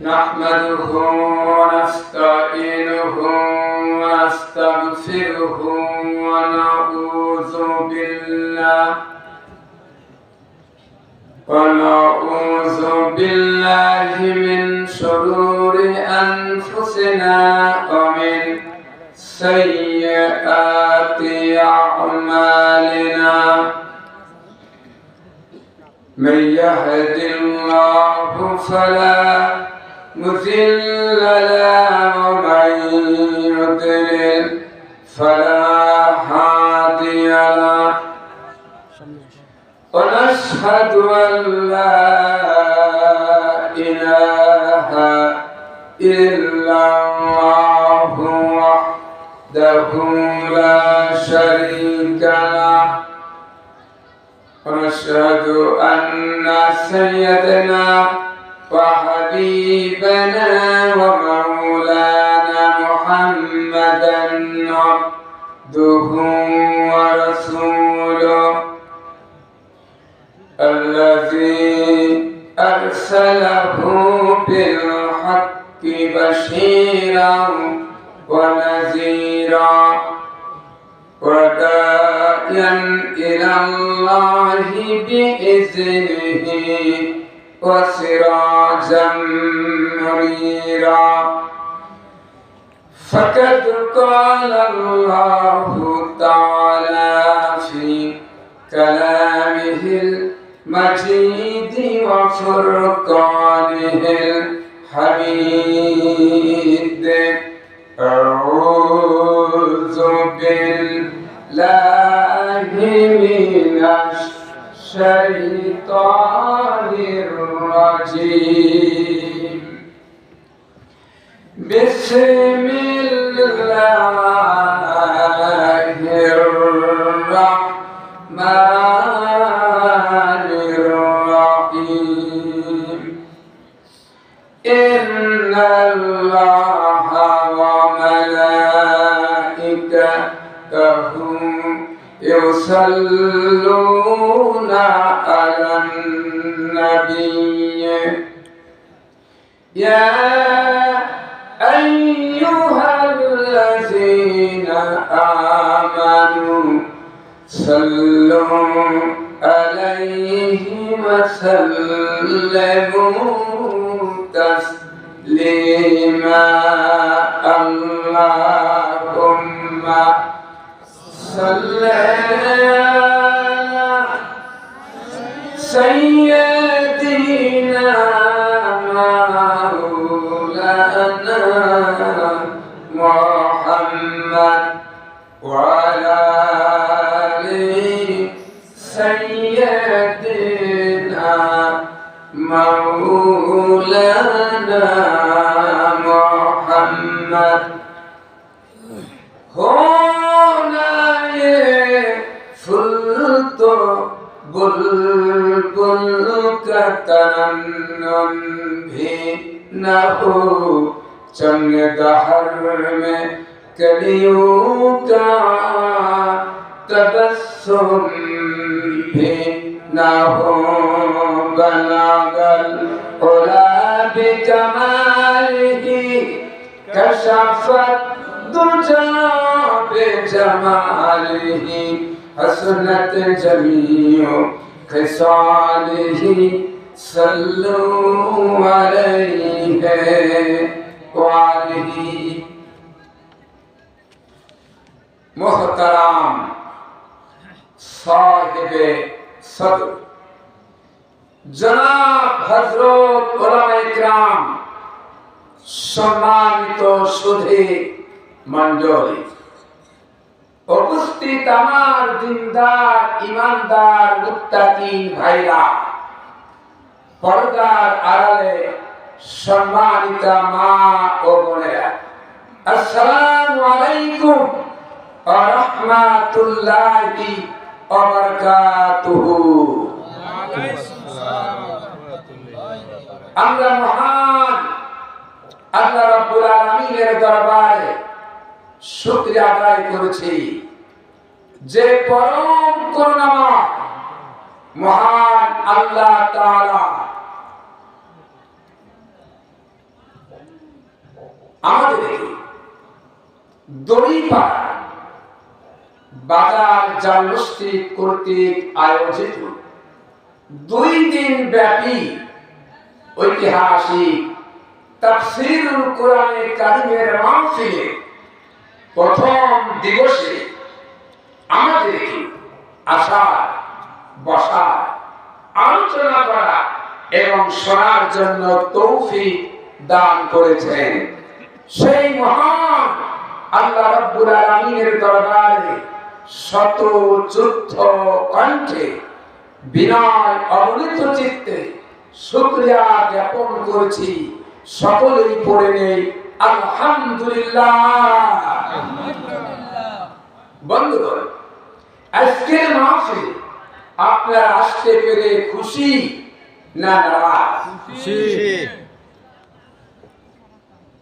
نحمده ونستعينه ونستغفره ونعوذ بالله من شرور أنفسنا ومن سيئات أعمالنا من يهد الله فلا مضل له ومن يضلل فلا هادي له ونشهد أن لا إله إلا الله وحده لا شريك له ونشهد أن سيدنا وحبيبنا ومولانا محمدا عبده ورسوله الذي أرسله بالحق بشيرا ونذيرا وداعيا إلى الله بإذنه وسراجا منيرا فقد قال الله تعالى في كلامه المجيد وفرقانه الحميد أعوذ بالله من الشيطان الرجيم بسم الله الرحمن الرحيم إن الله وملائكته يصلون على النبي يا أيها الذين آمنوا صلوا عليه وسلموا تسليما اللهم صل على سيدنا مولانا محمد وعلى آل سيدنا مولانا محمد बुलबुल का तरन्नुम भी न हो चमगादड़ में कलियों का तबस्सुम भी न हो बलागल उला बिकमालिही कशफत दुजा बिजमालिही हसनत जमीओ खिसालिही सल्लु अलैहि वालिही। मुहतराम साहिबे सद्र जनाब हजरत उलमा इकराम सम्मानित सुधी मंडली उपस्थित আমার দিনদার ইমানদার মুত্তাকিন ভাইরা পর্দার আড়ালে সম্মানিত মা ও বোনেরা আসসালামু আলাইকুম ওয়া রাহমাতুল্লাহি ওয়া বারাকাতুহু। আমরা মহান আল্লাহ রাব্বুল আলামিনের দরবারে শুকরিয়া আদায় করেছি যে পরম করুণাময় মহান আল্লাহ তাআলা আমাদেরকে দড়িপাড়া বাজার জাল মসজিদ কর্তৃক আয়োজিত 2 দিন ব্যাপী ঐতিহাসিক তাফসীরুল কোরআনে কারীমের মাহফিলে প্রথম দিবসে আমাদেরকে আসা বসা আলোচনা করা এবং শোনার জন্য তৌফিক দান করেছেন। সেই মহান আল্লাহ রাব্বুল আলামিনের দরবারে শত যুদ্ধ কণ্ঠে বিনয় অবনীত চিত্তে শুকরিয়া জ্ঞাপন করেছি। সকলেই পড়ে নেই আলহামদুলিল্লাহ। বন্ধুগণ, আজকের মাহফিলে আপনারা আসতে পেরে খুশি না নারাজ? খুশি।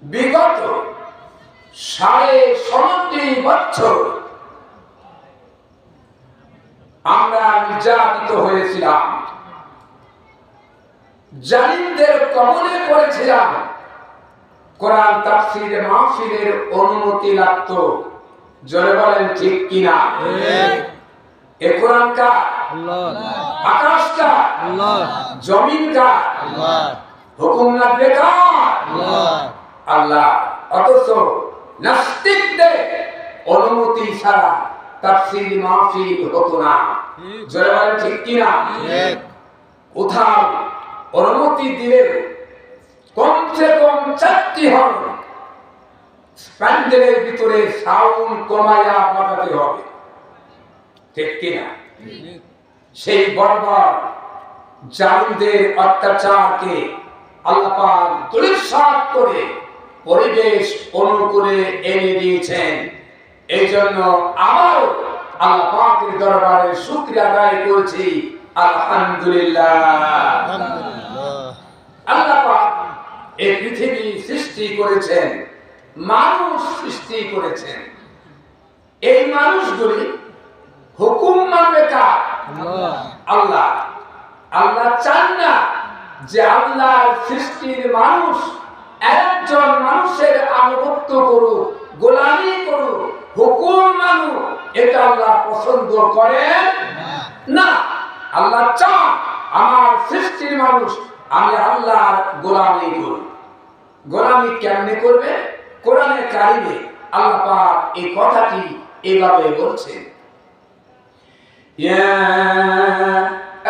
বিগত 37.5 বছর আমরা নির্যাতিত হয়েছিলাম, জালিমদের কবলে পড়েছিলাম। কোরআন তাফসীর মাহফিলের অনুমতি লাগতো। জোরে বলেন ঠিক কিনা? এ কোরআন কার? আল্লাহ। আকাশ কার? আল্লাহ। জমিন কার? আল্লাহ। হুকুম লাগবে কার? আল্লাহ। আল্লাহ। অথচ নাস্তিকদের অনুমতি ছাড়া তাফসীর মাহফিল হতো না। জোরে বলেন ঠিক কিনা? কোথাও অনুমতি দিলে কমসে কম 4টি হর্ন প্যান্ডেলের ভিতরে সাউন্ড কমায়া বাজাতে হবে, ঠিক কিনা? সেই বর্বর জালিমদের অত্যাচারকে আল্লাহ পাক দুলিশাত করে পরিবেশ অনুকূলে এনে দিয়েছেন। এই জন্য আমার আল্লাহ পাকের দরবারে শুকরিয়া আদায় করছি, আলহামদুলিল্লাহ। আল্লাহ পাক এই পৃথিবী সৃষ্টি করেছেন, মানুষ সৃষ্টি করেছেন। এই মানুষগুলি হুকুম মানবে কার? আল্লাহ। আল্লাহ চান না যে আল্লাহর সৃষ্টির মানুষ একজন মানুষের আনুগত্য করুক, গোলামি করুক, হুকুম মানুক। এটা আল্লাহ পছন্দ করেন না। আল্লাহ চান আমার সৃষ্টির মানুষ আমি আল্লাহর গোলামি করব। গোলামি কেমনে করবে? কোরআনে কারিমে আল্লাহ পাক এই কথাটি এভাবে বলছেন, ইয়া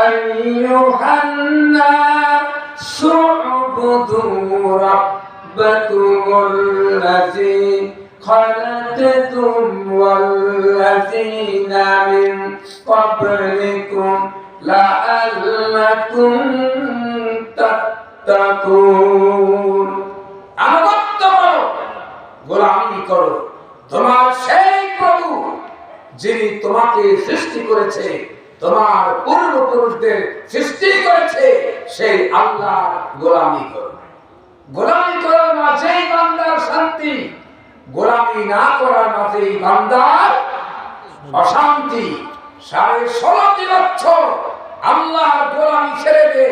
আইয়ুহান নাসু উবুদু রাব্বাকুমুল্লাযী খালাকাকুম ওয়াল্লাযীনা মিন ক্বাবলিকুম লাআল্লাকুম তাত্তাকুন। আনুগত্য করো, গোলামি করো তোমার সেই প্রভু যিনি তোমাকে সৃষ্টি করেছে, তোমার পূর্বপুরুষদের সৃষ্টি করেছে, সেই আল্লাহর গোলামি করো। গোলামি করার মাঝেই বান্দার শান্তি, গোলামি না করার মাঝেই বান্দার অশান্তি। 16.5 বছর আল্লাহর গোলামি ছেড়ে দে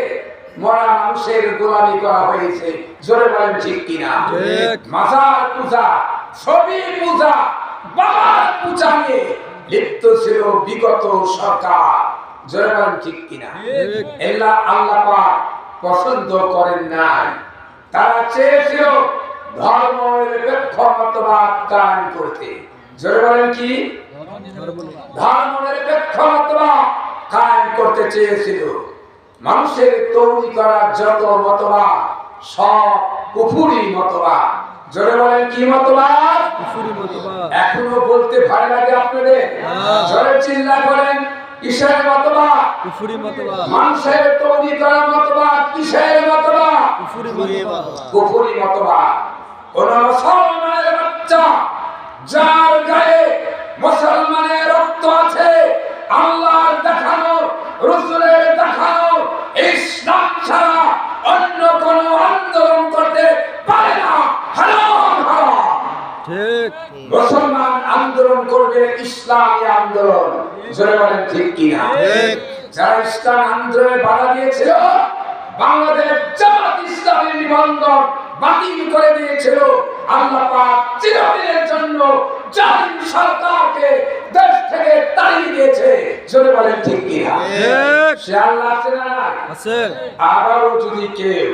মরা মানুষের গোলামি করা হয়েছে। জোরে বলেন ঠিক কিনা? মাজার পূজা, ছবি পূজা, বাবার পূজা নিয়ে লিপ্ত ছিল বিগত সরকার। জোরে বলেন ঠিক কিনা? আল্লাহ পাক পছন্দ করেন নাই। তারা চেয়েছিল ধর্ম নিরপেক্ষ মতবাদ কায়েম করতে। জোরে বলেন কি? ধর্ম নিরপেক্ষ মতবাদ কায়েম করতে চেয়েছিল। মানুষের তৈরি করা যত মতবাদ সব কুফরি মতবাদ। জোরে বলেন কি মতবাদ? কুফরি মতবাদ। এখনো বলতে ভয় লাগে আপনাদের? জোরে চিল্লা বলেন কিসের মতবাদ? কুফরি মতবাদ। মানুষের তৈরি করা মতবাদ কিসের মতবাদ? কুফরি মতবাদ। কুফরি মতবাদ। কোন মুসলমানের বাচ্চা যার গায়ে মুসলমানের রক্ত আছে, আল্লাহর দেখানো, রাসূলের দেখানো ইসলাম ছাড়া অন্য কোন আন্দোলন করতে পারে না। হারাম হারাম। ঠিক। মুসলমান আন্দোলন করবে ইসলামী আন্দোলন। জোরে বলেন ঠিক কিনা? ঠিক। যারা ইসলাম আন্দোলনে বাধা দিয়েছিল, বাংলাদেশ জামাত ইসলামী নিবন্ধন বাতিল করে দিয়েছিল, আল্লাহ পাক চিরদিনের জন্য জালিম সরকারকে দেশ থেকে তাড়িয়ে দিয়েছে। জোরে বলেন ঠিক কিনা? সে আল্লাহ আছে না আছে? আবারও যদি কেউ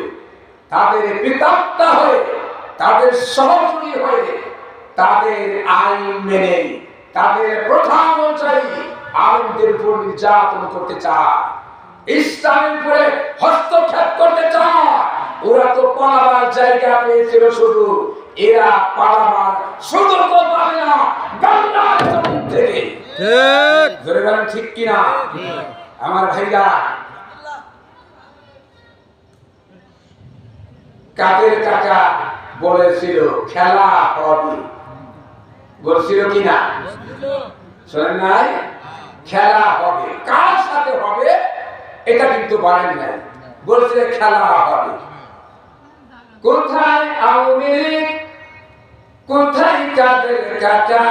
তাদের পিতাত্তা হয়ে, তাদের সহযোগী হয়ে, তাদের আইন মেনে, তাদের প্রথা অনুযায়ী আলেমদের উপর নির্যাতন করতে চায়, ইসলামের উপরে হস্তক্ষেপ করতে চায়, ওরা তো পালাবার জায়গা পেয়েছিল শুধু, এরা পালাবার সুযোগ পাবে না বাংলার জমিন থেকে। ধরে বলেন ঠিক কিনা? আমার ভাইরা, কাদের কাকা বলেছিল খেলা হবে, বলছিল কিনা? শোনেন নাই? খেলা হবে, কার সাথে হবে এটা কিন্তু বলেন নাই, বলছে খেলা হবে। কোথায় আওয়ামী লীগ, কোথায় কাদের কাকা,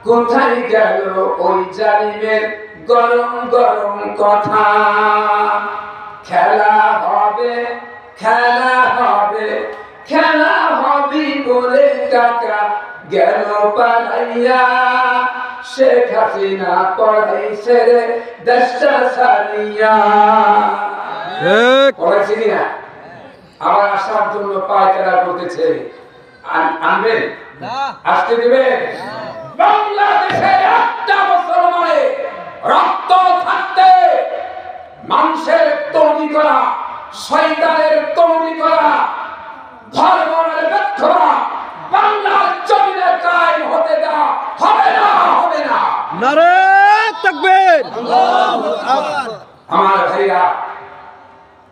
কোথায় গেল ওই জালিমের গরম গরম কথা? খেলা হবে, খেলা হবে, খেলা হবে বলে কাকা গেল পালাইয়া, শেখ হাসিনা পড়াইছে রে দেশটা ছাড়িয়া। পড়াইছে কিনা? আবার আসার জন্য পায়তারা করতেছে, আনবেন? আসতে দিবেন? বাংলাদেশে একটা মুসলমানে রক্ত থাকতে মানুষের তৈরি করা, শয়তানের তৈরি করা, ধর্মের ব্যর্থরা বাংলার জমিনে কায়েম হতে দেওয়া হবে না, হবে না। নারে তাকবীর! আল্লাহু আকবার! আমার ভাইরা,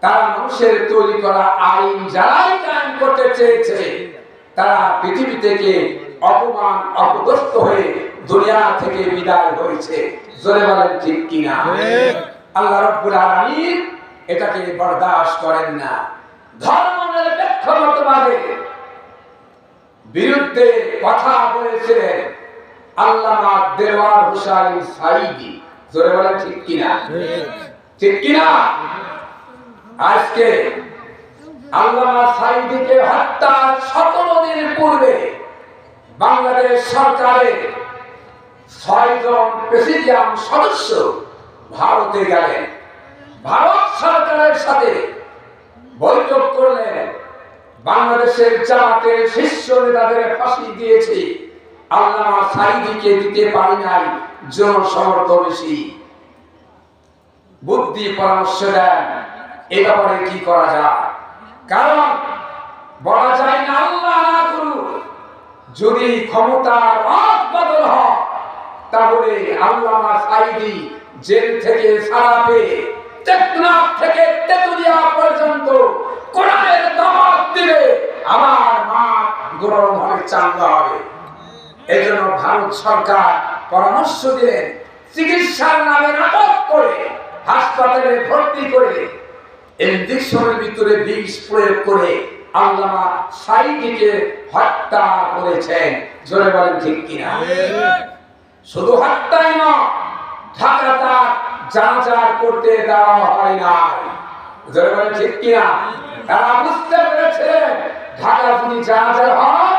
তারা মানুষের তৈরি করা আইন যারাই কায়েম করতে চেয়েছে, তারা পৃথিবী থেকে অপমান অপদস্থ হয়ে দুনিয়া থেকে বিদায় হয়েছে। জোরে বলেন ঠিক কিনা? আল্লাহ রাব্বুল আলামিন এটাকে বরদাস্ত করেন না। ধর্মের ব্যর্থতাবাদের বিরুদ্ধে কথা বলেছিলেন আল্লামা দেওয়ার হোসেন সাঈদী। জোরে বলেন ঠিক কিনা? ঠিক কিনা? আজকে আল্লামা সাঈদীকে হত্যার 17 দিন পূর্বে বাংলাদেশ সরকারের 6 জন প্রেসিডিয়াম সদস্য ভারতে গেলেন, ভারত সরকারের সাথে বৈঠক করলেন। বাংলাদেশের জামাতের শীর্ষ নেতাদের ফাঁসি দিয়েছে, আল্লামা সাঈদীকে দিতে পারি নাই, জনসমর্থন বেশি। বুদ্ধি পরামর্শ দেন এ ব্যাপারে কি করা যায়, কারণ বলা যায় না আল্লাহ না করুক, যদি ক্ষমতার রদ বদল হয় তাহলে আল্লামা সাঈদী জেল থেকে ছাড়া পেয়ে টেকনাফ থেকে তেতুলিয়া পর্যন্ত কোরআনের দাওয়াত দিবে, আমার মাঠ গরম হবে, চাঙ্গা হবে। এজন্য ভারত সরকার পরামর্শ দিলেন চিকিৎসার নামে নাটক করে হাসপাতালে ভর্তি করে ইনজেকশনের ভিতরে বিষ প্রয়োগ করে আল্লামা সাঈদীকে হত্যা করেছেন। জোরে বলেন ঠিক কিনা? শুধু হত্যাই নয়, ঢাকা তার জানাজা করতে দেওয়া হয় না। জোরে বলেন ঠিক কিনা? তারা বুঝতে পেরেছিলেন ঢাকা যদি জানাজা হয়,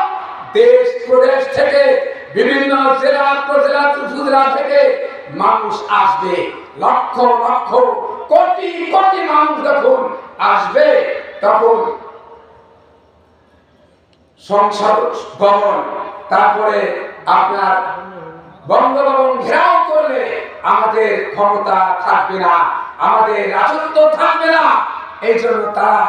দেশ প্রদেশ থেকে বিভিন্ন জেলা উপজেলা উপজেলা থেকে মানুষ আসবে, লক্ষ লক্ষ কোটি কোটি মানুষ যখন আসবে, তখন সংসদ ভবন, তারপরে আপনার বঙ্গভবন ঘেরাও করলে আমাদের ক্ষমতা থাকবে না, আমাদের রাজত্ব থাকবে না। এই জন্য তারা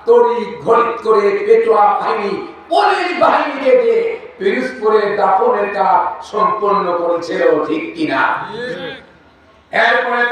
তড়ি ঘড়িত করে পেটোয়া বাহিনী, পুলিশ বাহিনীকে দিয়ে পিরোজপুরে দাফনের কাজ সম্পন্ন করেছিল। ঠিক কিনা? এরপরে